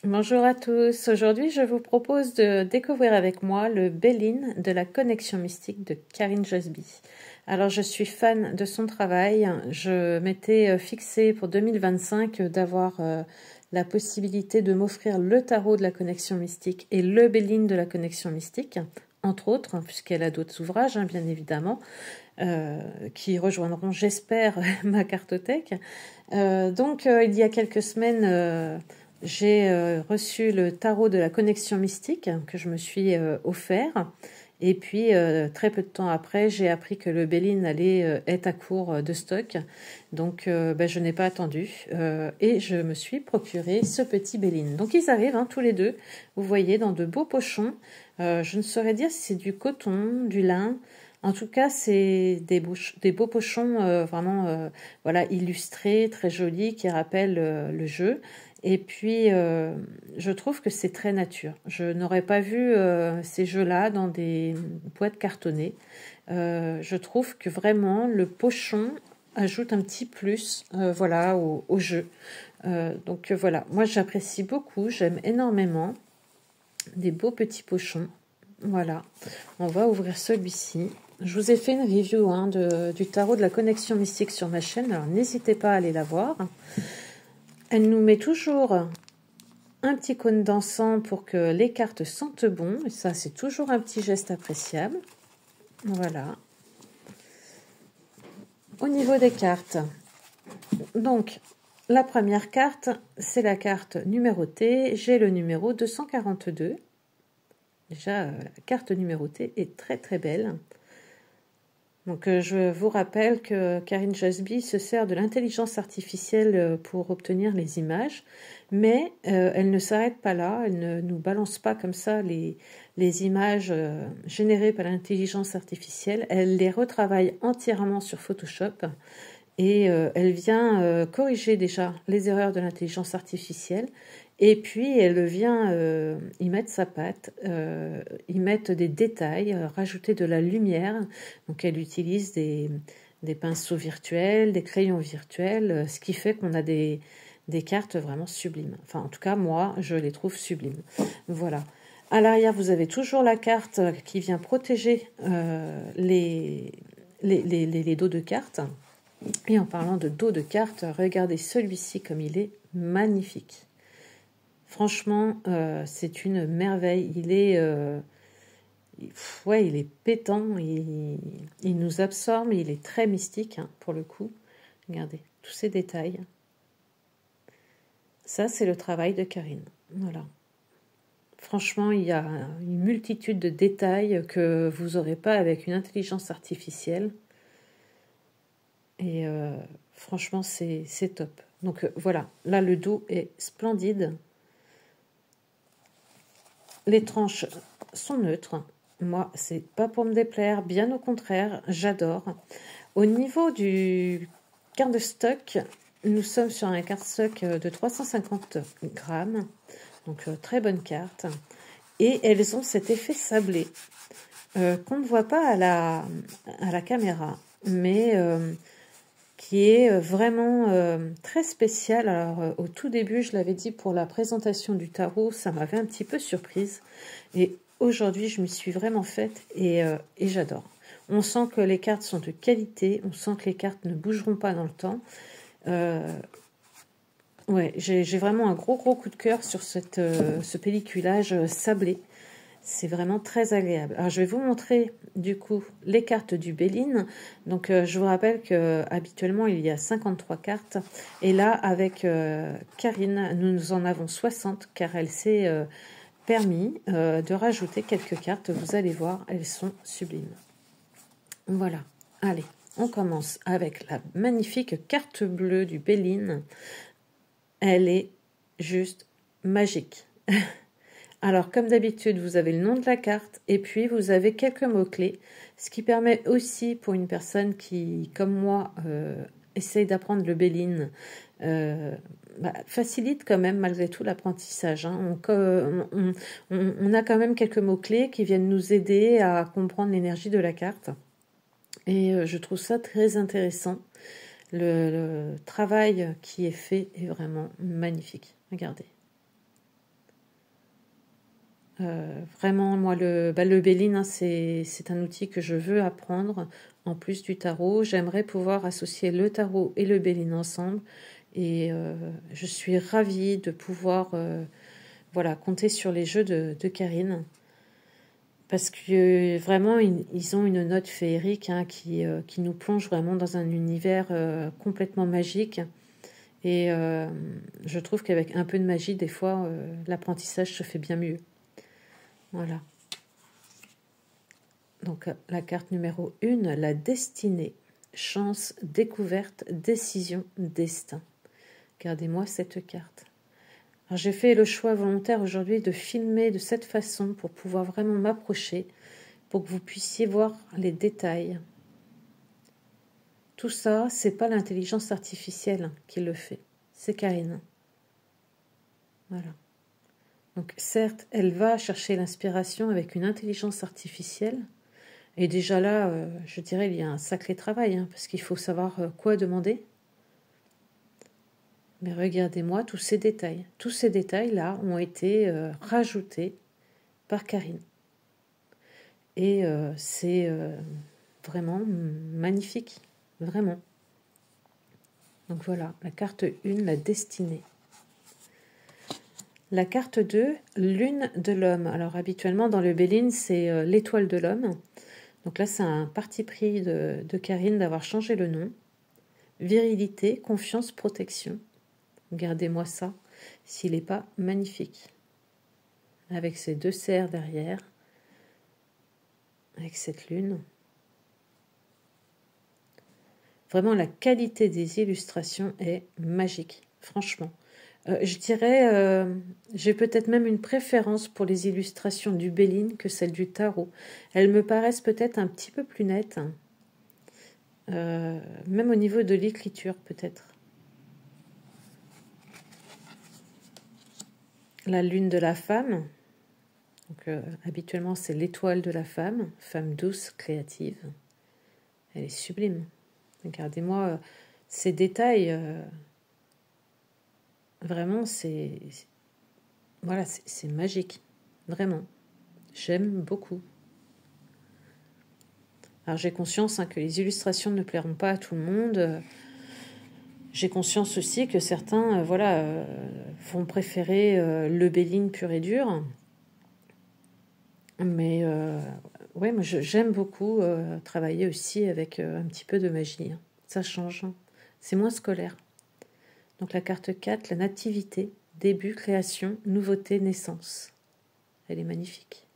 Bonjour à tous, aujourd'hui je vous propose de découvrir avec moi le Béline de la connexion mystique de Karine Josby. Alors je suis fan de son travail, je m'étais fixée pour 2025 d'avoir la possibilité de m'offrir le tarot de la connexion mystique et le Béline de la connexion mystique, entre autres, puisqu'elle a d'autres ouvrages bien évidemment, qui rejoindront j'espère ma cartothèque. Il y a quelques semaines... j'ai reçu le tarot de la connexion mystique que je me suis offert. Et puis, très peu de temps après, j'ai appris que le Béline allait être à court de stock. Donc, je n'ai pas attendu et je me suis procuré ce petit Béline. Donc, ils arrivent tous les deux, vous voyez, dans de beaux pochons. Je ne saurais dire si c'est du coton, du lin. En tout cas, c'est des beaux pochons vraiment illustrés, très jolis, qui rappellent le jeu. Et puis, je trouve que c'est très nature. Je n'aurais pas vu ces jeux-là dans des boîtes cartonnées. Je trouve que vraiment, le pochon ajoute un petit plus au jeu. Voilà, moi j'apprécie beaucoup, j'aime énormément. Des beaux petits pochons. Voilà, on va ouvrir celui-ci. Je vous ai fait une review du tarot de la connexion mystique sur ma chaîne, alors n'hésitez pas à aller la voir. Elle nous met toujours un petit cône d'encens pour que les cartes sentent bon. Et ça, c'est toujours un petit geste appréciable. Voilà. Au niveau des cartes, donc, la première carte, c'est la carte numérotée. J'ai le numéro 242. Déjà, la carte numérotée est très très belle. Donc, je vous rappelle que Karine Josby se sert de l'intelligence artificielle pour obtenir les images, mais elle ne s'arrête pas là, elle ne nous balance pas comme ça les images générées par l'intelligence artificielle, elle les retravaille entièrement sur Photoshop et elle vient corriger déjà les erreurs de l'intelligence artificielle. Et puis, elle vient y mettre sa patte, y mettre des détails, rajouter de la lumière. Donc, elle utilise des pinceaux virtuels, des crayons virtuels, ce qui fait qu'on a des cartes vraiment sublimes. Enfin, en tout cas, moi, je les trouve sublimes. Voilà. À l'arrière, vous avez toujours la carte qui vient protéger les dos de cartes. Et en parlant de dos de cartes, regardez celui-ci comme il est magnifique. Franchement, c'est une merveille. Il est pétant. Il nous absorbe. Il est très mystique pour le coup. Regardez tous ces détails. Ça, c'est le travail de Karine. Voilà. Franchement, il y a une multitude de détails que vous n'aurez pas avec une intelligence artificielle. Et franchement, c'est top. Donc voilà, là, le dos est splendide. Les tranches sont neutres. Moi, c'est pas pour me déplaire, bien au contraire, j'adore. Au niveau du cardstock, nous sommes sur un cardstock de 350 grammes, donc très bonne carte. Et elles ont cet effet sablé qu'on ne voit pas à la caméra, mais qui est vraiment très spécial. Alors, au tout début, je l'avais dit pour la présentation du tarot, ça m'avait un petit peu surprise. Et aujourd'hui, je m'y suis vraiment faite et j'adore. On sent que les cartes sont de qualité, on sent que les cartes ne bougeront pas dans le temps. J'ai vraiment un gros coup de cœur sur ce pelliculage sablé. C'est vraiment très agréable. Alors, je vais vous montrer, du coup, les cartes du Béline. Donc, je vous rappelle que habituellement il y a 53 cartes. Et là, avec Karine, nous en avons 60, car elle s'est permis de rajouter quelques cartes. Vous allez voir, elles sont sublimes. Voilà. Allez, on commence avec la magnifique carte bleue du Béline. Elle est juste magique. Alors, comme d'habitude, vous avez le nom de la carte et puis vous avez quelques mots-clés, ce qui permet aussi pour une personne qui, comme moi, essaye d'apprendre le Béline, facilite quand même malgré tout l'apprentissage. On a quand même quelques mots-clés qui viennent nous aider à comprendre l'énergie de la carte. Et je trouve ça très intéressant. Le travail qui est fait est vraiment magnifique. Regardez. Vraiment, moi, le Béline, hein, c'est un outil que je veux apprendre en plus du tarot. J'aimerais pouvoir associer le tarot et le Béline ensemble. Et je suis ravie de pouvoir voilà, compter sur les jeux de Karine. Parce que vraiment, ils ont une note féerique hein, qui nous plonge vraiment dans un univers complètement magique. Et je trouve qu'avec un peu de magie, des fois, l'apprentissage se fait bien mieux. Voilà. Donc la carte numéro 1, la destinée. Chance, découverte, décision, destin. Regardez-moi cette carte. Alors j'ai fait le choix volontaire aujourd'hui de filmer de cette façon pour pouvoir vraiment m'approcher, pour que vous puissiez voir les détails. Tout ça, c'est pas l'intelligence artificielle qui le fait, c'est Karine. Voilà. Donc certes, elle va chercher l'inspiration avec une intelligence artificielle. Et déjà là, je dirais, il y a un sacré travail, hein, parce qu'il faut savoir quoi demander. Mais regardez-moi tous ces détails. Tous ces détails-là ont été rajoutés par Karine. Et c'est vraiment magnifique. Vraiment. Donc voilà, la carte 1, la destinée. La carte 2, lune de l'homme. Alors habituellement, dans le Béline, c'est l'étoile de l'homme. Donc là, c'est un parti pris de Karine d'avoir changé le nom. Virilité, confiance, protection. Regardez-moi ça, s'il n'est pas magnifique. Avec ces deux cerfs derrière, avec cette lune. Vraiment, la qualité des illustrations est magique, franchement. Je dirais, j'ai peut-être même une préférence pour les illustrations du Béline que celles du tarot. Elles me paraissent peut-être un petit peu plus nettes, même au niveau de l'écriture peut-être. La lune de la femme, donc, habituellement c'est l'étoile de la femme, femme douce, créative. Elle est sublime. Regardez-moi ces détails. Vraiment, c'est voilà, c'est magique. Vraiment. J'aime beaucoup. Alors j'ai conscience hein, que les illustrations ne plairont pas à tout le monde. J'ai conscience aussi que certains voilà, vont préférer le Béline pur et dur. Mais ouais, moi j'aime beaucoup travailler aussi avec un petit peu de magie. Hein. Ça change. Hein. C'est moins scolaire. Donc la carte 4, la nativité, début, création, nouveauté, naissance. Elle est magnifique.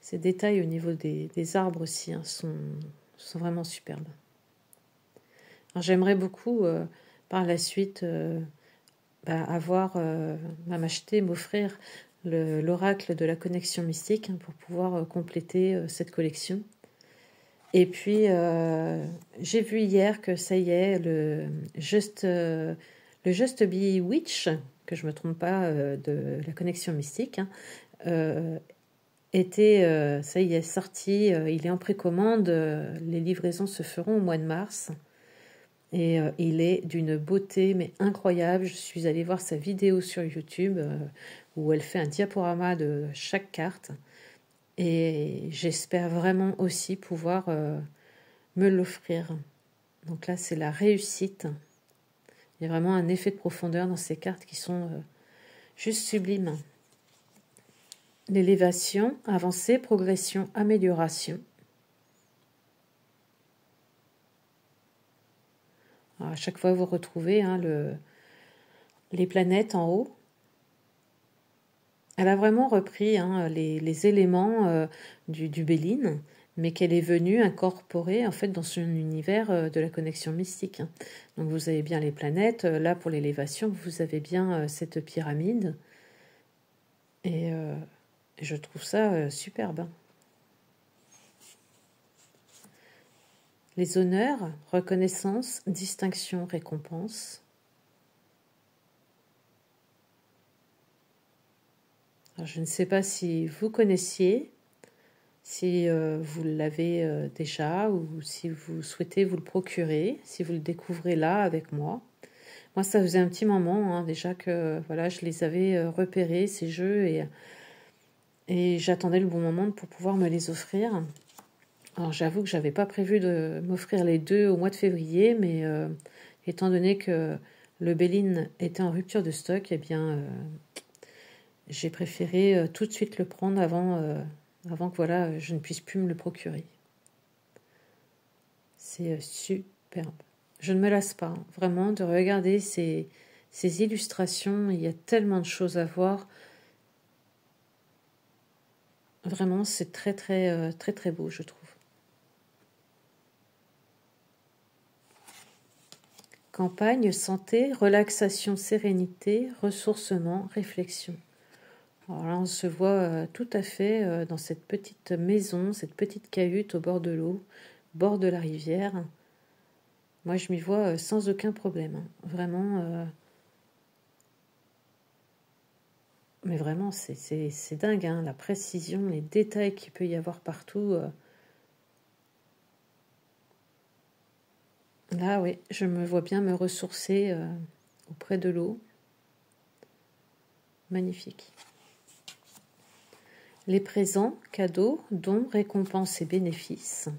Ces détails au niveau des arbres aussi hein, sont vraiment superbes. Alors j'aimerais beaucoup par la suite m'acheter, m'offrir l'oracle de la connexion mystique hein, pour pouvoir compléter cette collection. Et puis j'ai vu hier que ça y est, le Just Be Witch, que je ne me trompe pas de la connexion mystique, hein, ça y est, sorti, il est en précommande, les livraisons se feront au mois de mars. Et il est d'une beauté mais incroyable. Je suis allée voir sa vidéo sur YouTube où elle fait un diaporama de chaque carte. Et j'espère vraiment aussi pouvoir me l'offrir. Donc là, c'est la réussite. Il y a vraiment un effet de profondeur dans ces cartes qui sont juste sublimes. L'élévation, avancée, progression, amélioration. Alors à chaque fois, vous retrouvez hein, les planètes en haut. Elle a vraiment repris hein, les éléments du Béline, mais qu'elle est venue incorporer en fait dans son univers de la connexion mystique. Hein. Donc vous avez bien les planètes, là pour l'élévation, vous avez bien cette pyramide. Et je trouve ça superbe. Hein. Les honneurs, reconnaissance, distinction, récompense. Alors, je ne sais pas si vous connaissiez, si vous l'avez déjà ou si vous souhaitez vous le procurer, si vous le découvrez là avec moi. Moi, ça faisait un petit moment hein, déjà que voilà, je les avais repérés, ces jeux, et j'attendais le bon moment pour pouvoir me les offrir. Alors j'avoue que j'avais pas prévu de m'offrir les deux au mois de février, mais étant donné que le Béline était en rupture de stock, eh bien j'ai préféré tout de suite le prendre avant que voilà, je ne puisse plus me le procurer. C'est superbe. Je ne me lasse pas, hein, vraiment, de regarder ces illustrations. Il y a tellement de choses à voir. Vraiment, c'est très, très, très, très beau, je trouve. Campagne, santé, relaxation, sérénité, ressourcement, réflexion. Alors là, on se voit tout à fait dans cette petite maison, cette petite cahute au bord de l'eau, bord de la rivière. Moi, je m'y vois sans aucun problème, hein. Vraiment, mais vraiment, c'est dingue, hein, la précision, les détails qu'il peut y avoir partout. Là, oui, je me vois bien me ressourcer auprès de l'eau. Magnifique. Les présents, cadeaux, dons, récompenses et bénéfices.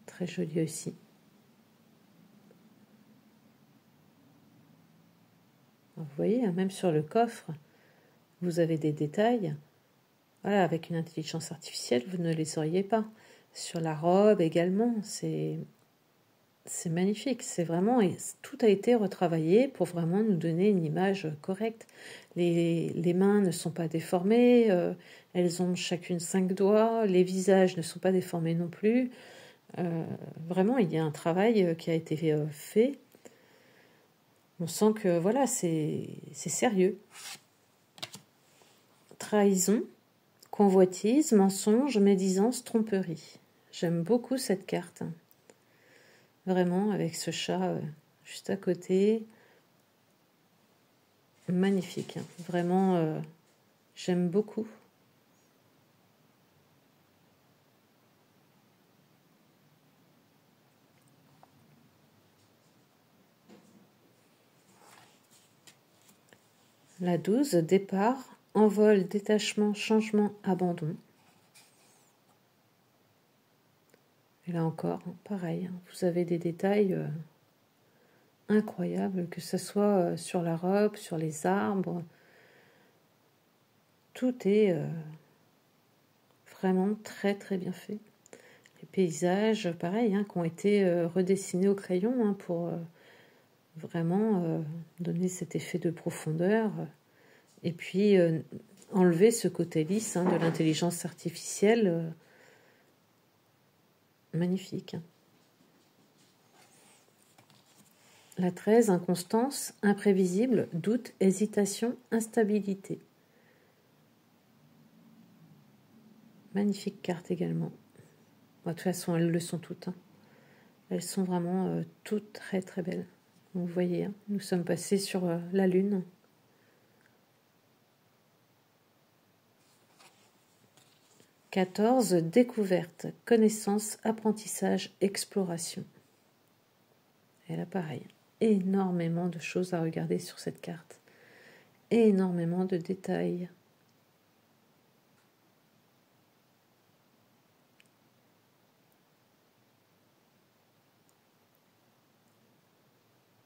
Très joli aussi. Vous voyez, même sur le coffre, vous avez des détails. Voilà, avec une intelligence artificielle, vous ne les auriez pas. Sur la robe également, c'est magnifique. C'est vraiment, et tout a été retravaillé pour vraiment nous donner une image correcte. Les mains ne sont pas déformées, elles ont chacune 5 doigts, les visages ne sont pas déformés non plus. Vraiment, il y a un travail qui a été fait. On sent que voilà, c'est sérieux. Trahison, convoitise, mensonge, médisance, tromperie. J'aime beaucoup cette carte. Vraiment, avec ce chat juste à côté. Magnifique. Vraiment, j'aime beaucoup. La 12, départ, envol, détachement, changement, abandon. Et là encore, pareil, vous avez des détails incroyables, que ce soit sur la robe, sur les arbres. Tout est vraiment très très bien fait. Les paysages, pareil, qui ont été redessinés au crayon pour vraiment donner cet effet de profondeur. Et puis enlever ce côté lisse de l'intelligence artificielle. Magnifique. La 13, inconstance, imprévisible, doute, hésitation, instabilité. Magnifique carte également. De toute façon, elles le sont toutes. Elles sont vraiment toutes très très belles. Vous voyez, nous sommes passés sur la Lune. « 14, découverte, connaissance, apprentissage, exploration. » Et là, pareil, énormément de choses à regarder sur cette carte. Énormément de détails.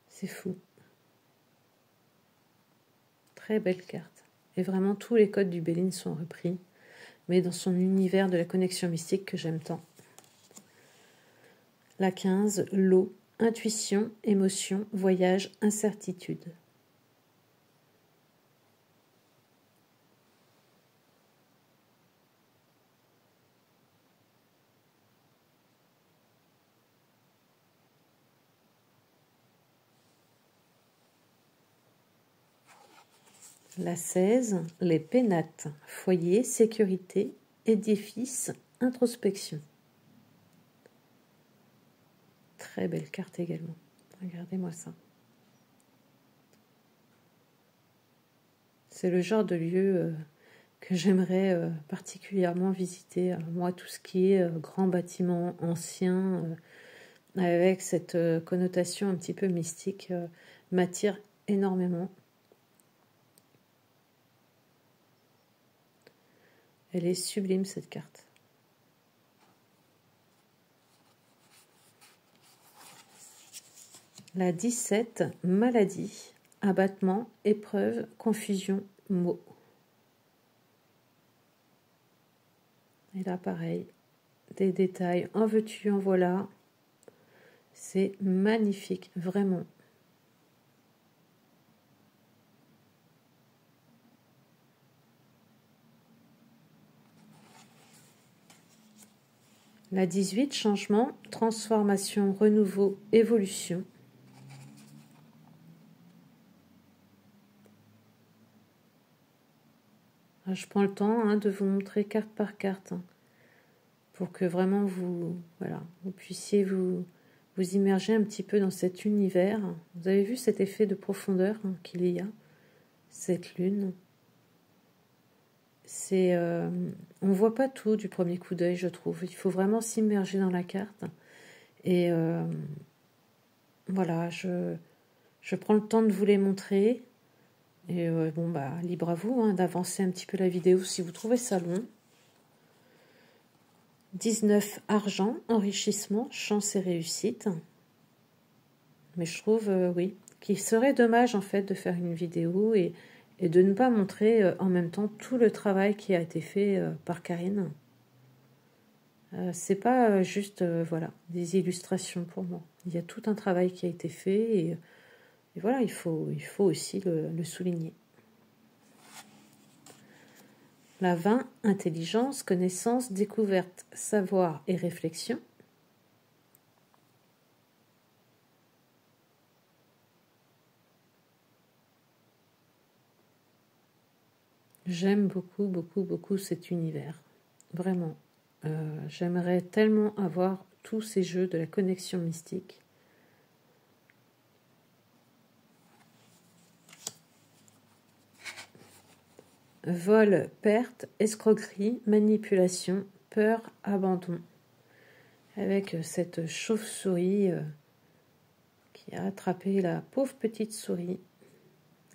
C'est fou. Très belle carte. Et vraiment, tous les codes du Béline sont repris, mais dans son univers de la connexion mystique que j'aime tant. La 15, l'eau, intuition, émotion, voyage, incertitude. La 16, les pénates, foyer, sécurité, édifice, introspection. Très belle carte également. Regardez-moi ça. C'est le genre de lieu que j'aimerais particulièrement visiter. Moi, tout ce qui est grand bâtiment ancien, avec cette connotation un petit peu mystique, m'attire énormément. Elle est sublime cette carte. La 17, maladie, abattement, épreuve, confusion, mots. Et là pareil, des détails, en veux-tu, en voilà. C'est magnifique, vraiment. La 18, changement, transformation, renouveau, évolution. Je prends le temps de vous montrer carte par carte pour que vraiment vous puissiez vous immerger un petit peu dans cet univers. Vous avez vu cet effet de profondeur qu'il y a, cette lune. On voit pas tout du premier coup d'œil, je trouve. Il faut vraiment s'immerger dans la carte. Et voilà, je prends le temps de vous les montrer. Et libre à vous d'avancer un petit peu la vidéo si vous trouvez ça long. 19, argent, enrichissement, chance et réussite. Mais je trouve, oui, qu'il serait dommage en fait de faire une vidéo et de ne pas montrer en même temps tout le travail qui a été fait par Karine. C'est pas juste des illustrations pour moi. Il y a tout un travail qui a été fait et voilà, il faut aussi le souligner. La 20, intelligence, connaissance, découverte, savoir et réflexion. J'aime beaucoup, beaucoup, beaucoup cet univers. Vraiment. J'aimerais tellement avoir tous ces jeux de la connexion mystique. Vol, perte, escroquerie, manipulation, peur, abandon. Avec cette chauve-souris qui a attrapé la pauvre petite souris.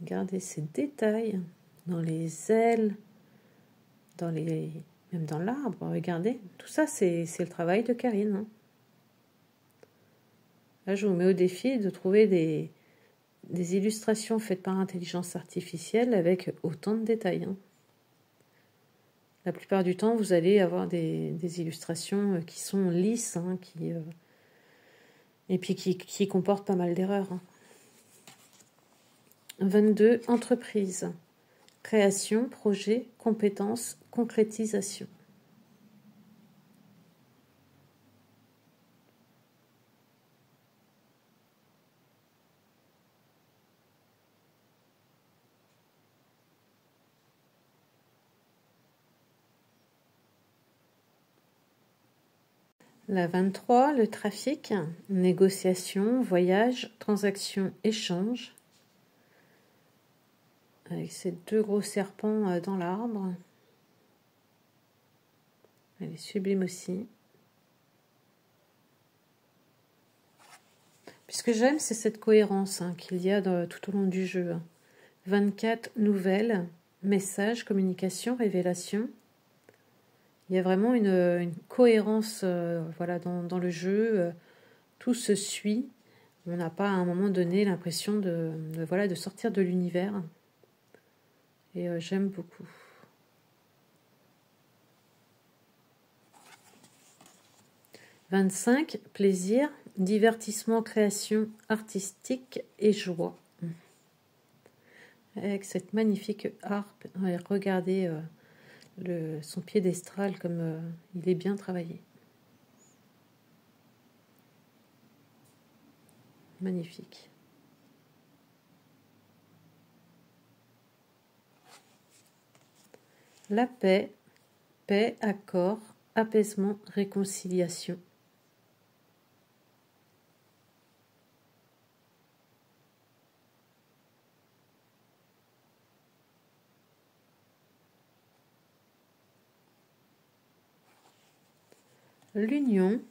Regardez ces détails dans les ailes, même dans l'arbre. Regardez, tout ça c'est le travail de Karine. Là, je vous mets au défi de trouver des illustrations faites par intelligence artificielle avec autant de détails. La plupart du temps, vous allez avoir des illustrations qui sont lisses, et puis qui comportent pas mal d'erreurs. 22, entreprise. Création, projet, compétences, concrétisation. La 23, le trafic, négociation, voyage, transaction, échange. Avec ces deux gros serpents dans l'arbre. Elle est sublime aussi. Puis ce que j'aime, c'est cette cohérence qu'il y a tout au long du jeu. 24, nouvelles, messages, communication, révélation. Il y a vraiment une cohérence dans le jeu. Tout se suit. On n'a pas à un moment donné l'impression de sortir de l'univers. Et j'aime beaucoup. « 25, plaisir, divertissement, création artistique et joie. » Avec cette magnifique harpe. Regardez son piédestal comme il est bien travaillé. Magnifique. La paix, paix, accord, apaisement, réconciliation. L'union,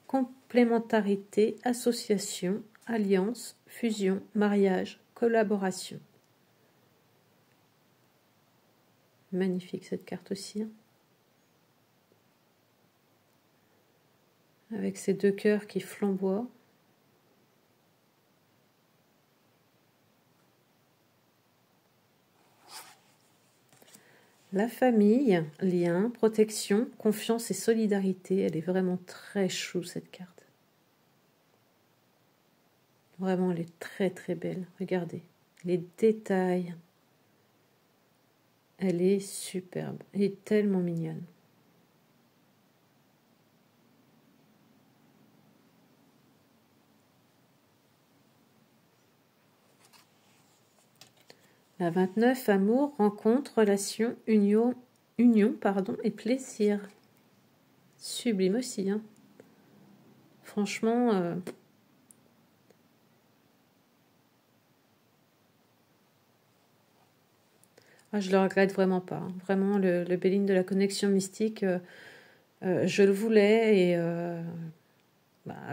complémentarité, association, alliance, fusion, mariage, collaboration. Magnifique cette carte aussi. Avec ces deux cœurs qui flamboient. La famille, lien, protection, confiance et solidarité. Elle est vraiment très chou cette carte. Vraiment, elle est très très belle. Regardez, les détails. Elle est superbe. Elle est tellement mignonne. La 29, amour, rencontre, relation, union et plaisir. Sublime aussi. Hein. Franchement, je le regrette vraiment pas. Hein. Vraiment, le Béline de la connexion mystique, je le voulais. Et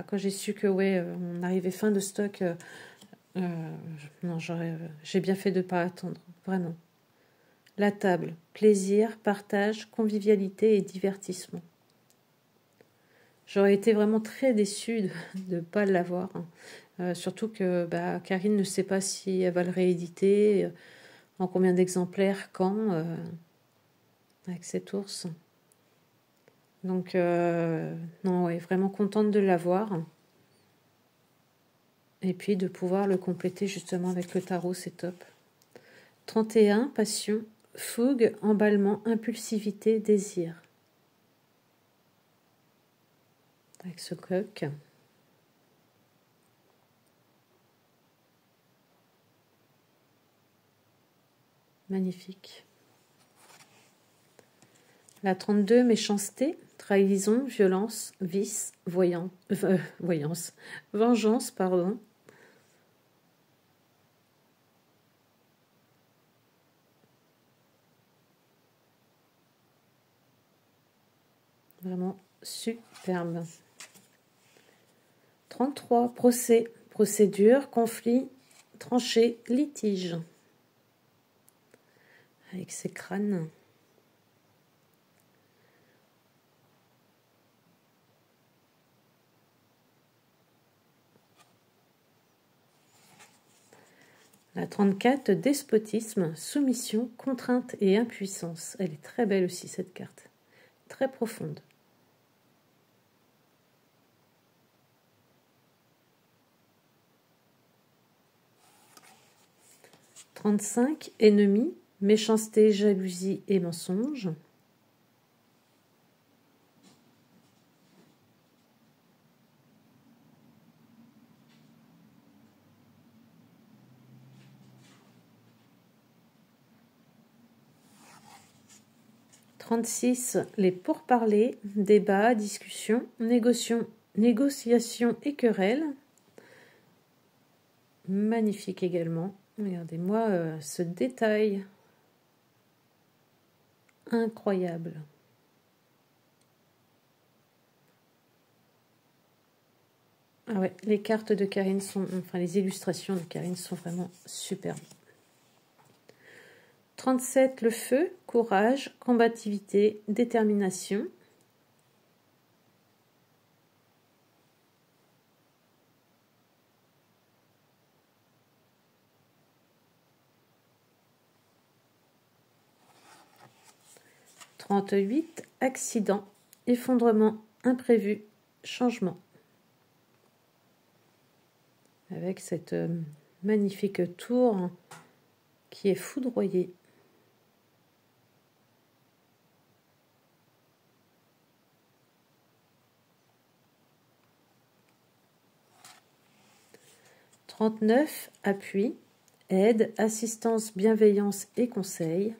quand j'ai su que on arrivait fin de stock, non, j'ai bien fait de ne pas attendre. Vraiment. La table, plaisir, partage, convivialité et divertissement. J'aurais été vraiment très déçue de ne pas l'avoir. Hein. Surtout que Karine ne sait pas si elle va le rééditer, en combien d'exemplaires, quand, avec cet ours. Donc, non, ouais, vraiment contente de l'avoir. Et puis de pouvoir le compléter justement avec le tarot, c'est top. 31, passion, fougue, emballement, impulsivité, désir. Avec ce coq. Magnifique. La 32, méchanceté, trahison, violence, vice, vengeance, pardon. Vraiment superbe. 33, procès, procédure, conflit, tranché, litige. Avec ses crânes. La 34, despotisme, soumission, contrainte et impuissance. Elle est très belle aussi cette carte. Très profonde. « 35, ennemi, méchanceté, jalousie et mensonge. » « 36, les pourparlers, débats, discussions, négociations et querelles. » Magnifique également. Regardez-moi ce détail. Incroyable. Ah ouais, les cartes de Karine sont, enfin les illustrations de Karine sont vraiment superbes. 37, le feu, courage, combativité, détermination. « 38, accident, effondrement, imprévu, changement. » Avec cette magnifique tour qui est foudroyée. « 39, appui, aide, assistance, bienveillance et conseil. »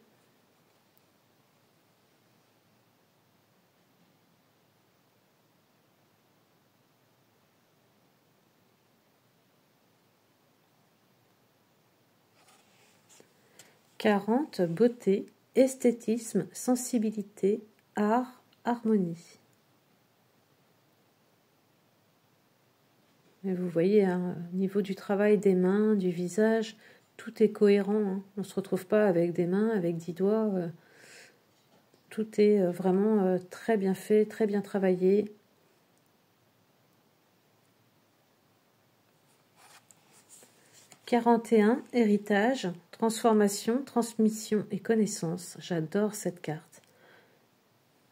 « 40, beauté, esthétisme, sensibilité, art, harmonie. » Et vous voyez, hein, au niveau du travail des mains, du visage, tout est cohérent. Hein. On ne se retrouve pas avec des mains, avec 10 doigts. Tout est vraiment très bien fait, très bien travaillé. « 41, héritage, transformation, transmission et connaissance. » J'adore cette carte.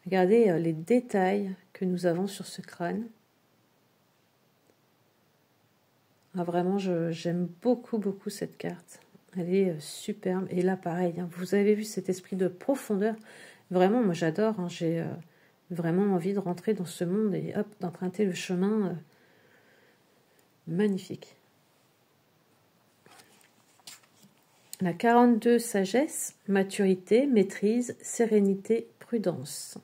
Regardez les détails que nous avons sur ce crâne. Ah, vraiment, j'aime beaucoup, beaucoup cette carte. Elle est superbe. Et là, pareil, hein, vous avez vu cet esprit de profondeur. Vraiment, moi, j'adore. Hein, j'ai vraiment envie de rentrer dans ce monde et hop, d'emprunter le chemin. Magnifique. La 42, sagesse, maturité, maîtrise, sérénité, prudence.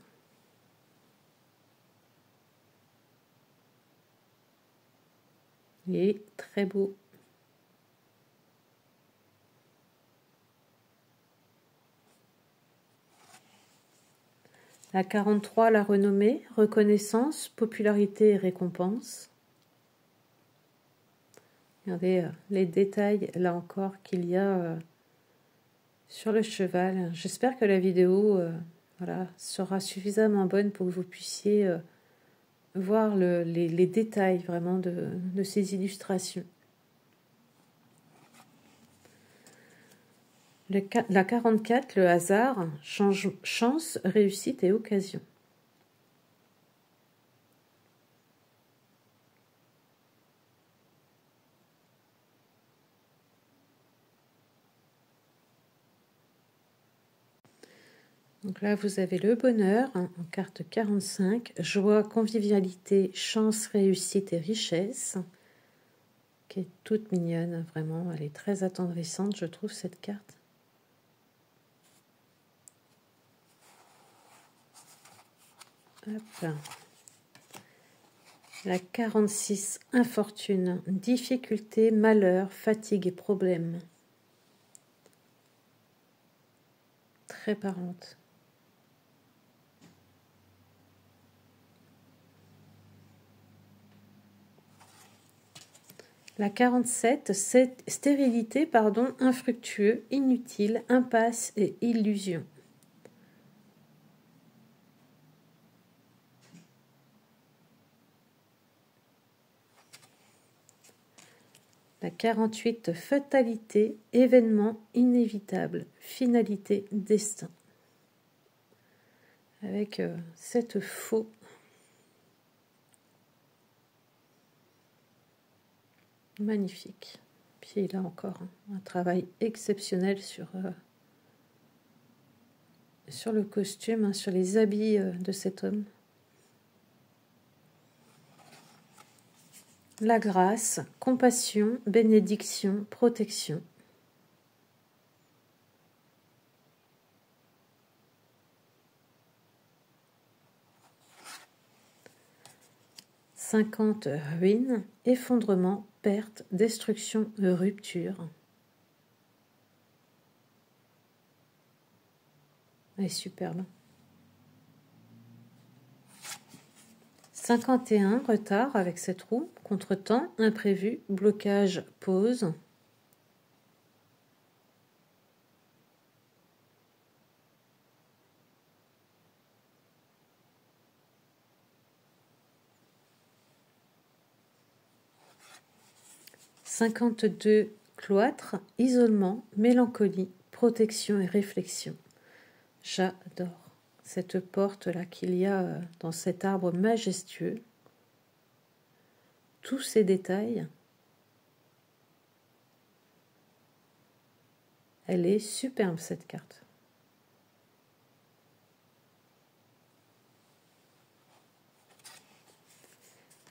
Et très beau. La 43, la renommée, reconnaissance, popularité et récompense. Regardez les détails, là encore, qu'il y a sur le cheval. J'espère que la vidéo voilà, sera suffisamment bonne pour que vous puissiez voir les détails vraiment de ces illustrations. La 44, le hasard, chance, réussite et occasion. Donc là, vous avez le bonheur, hein, en carte 45, joie, convivialité, chance, réussite et richesse, qui est toute mignonne, vraiment, elle est très attendrissante, je trouve, cette carte. Hop. La 46, infortune, difficulté, malheur, fatigue et problème. Très parlante. La 47, stérilité, pardon, infructueux, inutile, impasse et illusion. La 48, fatalité, événement inévitable, finalité, destin. Avec cette faux. Magnifique. Puis là encore, hein, un travail exceptionnel sur le costume, hein, sur les habits de cet homme. La grâce, compassion, bénédiction, protection. « 50, ruine, effondrement, perte, destruction, rupture. » Elle est superbe. 51, retard avec cette roue, contretemps, imprévu, blocage, pause. « 52, cloître, isolement, mélancolie, protection et réflexion. » J'adore cette porte-là qu'il y a dans cet arbre majestueux. Tous ces détails. Elle est superbe, cette carte.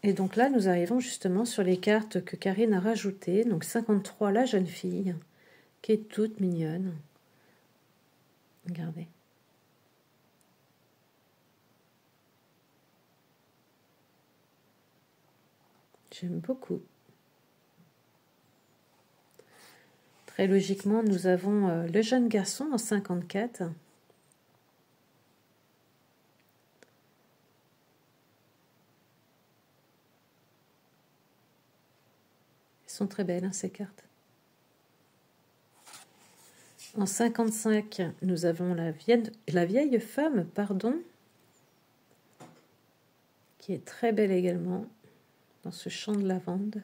Et donc là, nous arrivons justement sur les cartes que Karine a rajoutées. Donc 53, la jeune fille, qui est toute mignonne. Regardez. J'aime beaucoup. Très logiquement, nous avons le jeune garçon en 54. sont très belles, hein, ces cartes. En 55, nous avons la vieille femme, pardon, qui est très belle également, dans ce champ de lavande.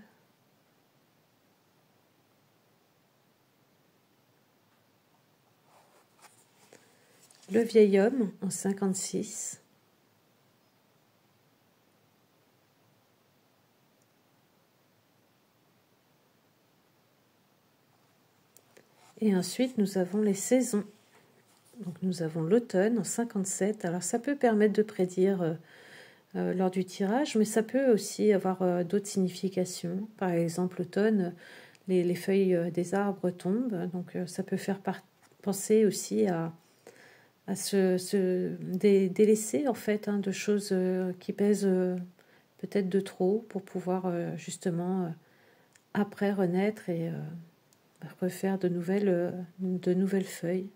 Le vieil homme, en 56. Et ensuite, nous avons les saisons. Donc, nous avons l'automne en 57. Alors, ça peut permettre de prédire lors du tirage, mais ça peut aussi avoir d'autres significations. Par exemple, l'automne, les feuilles des arbres tombent. Donc, ça peut faire penser aussi à des laissés, en fait, hein, de choses qui pèsent peut-être de trop pour pouvoir justement après renaître et refaire de nouvelles feuilles.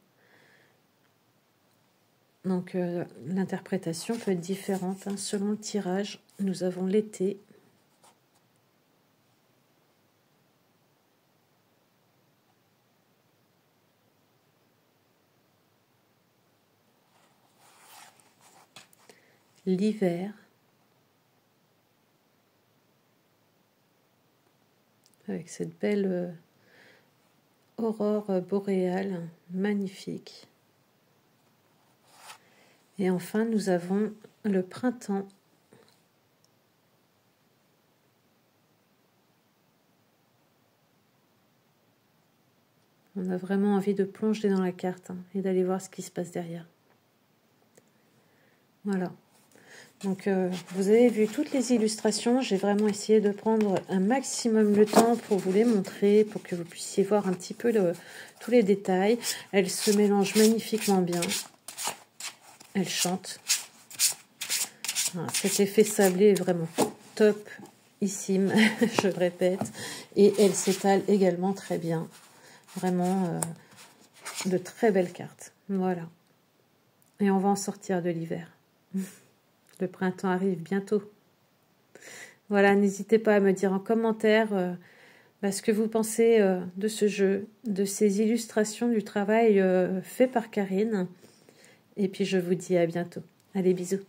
Donc l'interprétation peut être différente, hein, selon le tirage. Nous avons l'été. L'hiver. Avec cette belle aurore boréale, magnifique. Et enfin, nous avons le printemps. On a vraiment envie de plonger dans la carte, hein, et d'aller voir ce qui se passe derrière. Voilà. Donc, vous avez vu toutes les illustrations. J'ai vraiment essayé de prendre un maximum le temps pour vous les montrer, pour que vous puissiez voir un petit peu tous les détails. Elles se mélangent magnifiquement bien. Elles chantent. Voilà, cet effet sablé est vraiment topissime, je le répète. Et elles s'étalent également très bien. Vraiment de très belles cartes. Voilà. Et on va en sortir de l'hiver. Le printemps arrive bientôt. Voilà, n'hésitez pas à me dire en commentaire ce que vous pensez de ce jeu, de ces illustrations du travail fait par Karine. Et puis je vous dis à bientôt. Allez, bisous.